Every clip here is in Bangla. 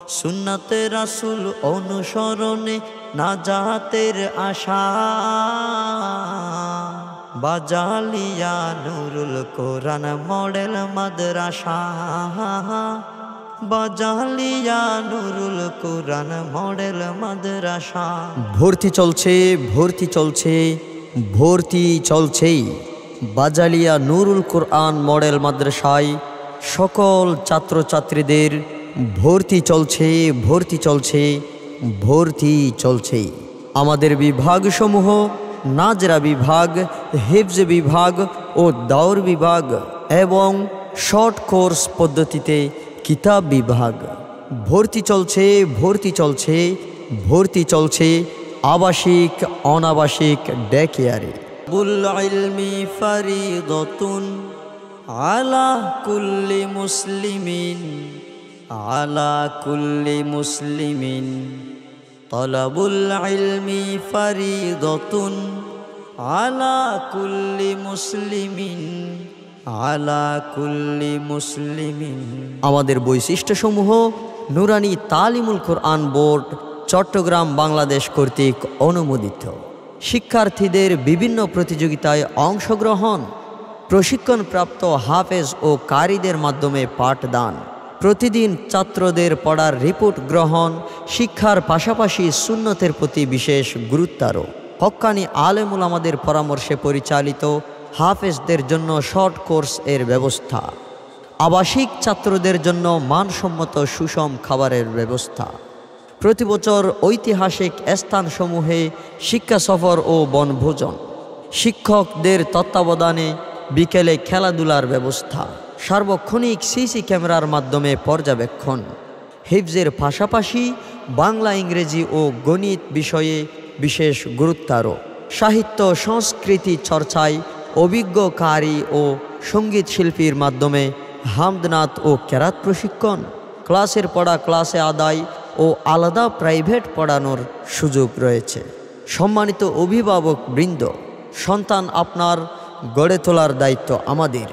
সুন্নতে রাসূল অনুসরণে নাজাতের আশা, বাজালিয়া নুরুল কোরআন মডেল মাদ্রাসা, বাজালিয়া নুরুল কোরআন মডেল মাদ্রাসা। ভর্তি চলছে, ভর্তি চলছে, ভর্তি চলছেই বাজালিয়া নুরুল কোরআন মডেল মাদ্রাসায় সকল ছাত্রছাত্রীদের ভর্তি চলছে, ভর্তি চলছে, ভর্তি চলছে। আমাদের বিভাগসমূহ নাজরা বিভাগ, হিফজ বিভাগ ও দাওর বিভাগ এবং শর্ট কোর্স পদ্ধতিতে কিতাব বিভাগ। ভর্তি চলছে, ভর্তি চলছে, ভর্তি চলছে আবাসিক অনাবাসিক ডে কেয়ারে। বুল ইলমি ফরিদতুন আলা কুল্লি মুসলিমিন, আলা কুল্লি মুসলিমিন। তলবুল ইলমি ফরিদতুন আলা কুল্লি মুসলিমিন, আলা কুল্লি মুসলিমিন। আমাদের বৈশিষ্ট্যসমূহ নুরানি তালিমুল কোরআন বোর্ড চট্টগ্রাম বাংলাদেশ কর্তৃক অনুমোদিত। শিক্ষার্থীদের বিভিন্ন প্রতিযোগিতায় অংশগ্রহণ, প্রশিক্ষণপ্রাপ্ত হাফেজ ও কারীদের মাধ্যমে পাঠদান, প্রতিদিন ছাত্রদের পড়ার রিপোর্ট গ্রহণ, শিক্ষার পাশাপাশি সুন্নতের প্রতি বিশেষ গুরুত্বারোপ। হক্কানি আলেম উলামাদের পরামর্শে পরিচালিত হাফেজদের জন্য শর্ট কোর্স এর ব্যবস্থা, আবাসিক ছাত্রদের জন্য মানসম্মত সুষম খাবারের ব্যবস্থা। প্রতি বছর ঐতিহাসিক স্থানসমূহে শিক্ষা সফর ও বনভোজন, শিক্ষকদের তত্ত্বাবধানে বিকেলে খেলাধুলার ব্যবস্থা, সার্বক্ষণিক সিসি ক্যামেরার মাধ্যমে পর্যবেক্ষণ। হিফজের পাশাপাশি বাংলা, ইংরেজি ও গণিত বিষয়ে বিশেষ গুরুত্বারোপ। সাহিত্য সংস্কৃতি চর্চায় অভিজ্ঞ কারি ও সঙ্গীত শিল্পীর মাধ্যমে হামদনাত ও কেরাত প্রশিক্ষণ। ক্লাসের পড়া ক্লাসে আদায় ও আলাদা প্রাইভেট পড়ানোর সুযোগ রয়েছে। সম্মানিত অভিভাবক বৃন্দ, সন্তান আপনার গড়ে তোলার দায়িত্ব আমাদের।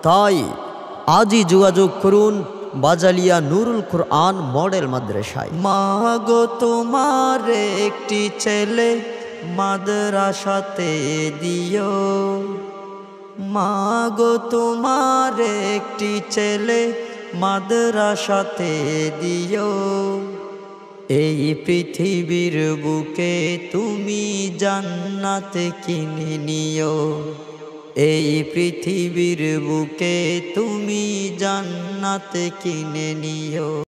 তাই আজই যোগাযোগ করুন বাজালিয়া নুরুল কোরআন মডেল মাদ্রাসায়। মাগো তোমার একটি ছেলে মাদ্রাসাতে দিও, মাগো তোমার একটি ছেলে মাদ্রাসাতে দিও। এই পৃথিবীর বুকে তুমি জান্নাত কিনে নিও, এই পৃথিবীর বুকে তুমি জান্নাত কিনে নিও।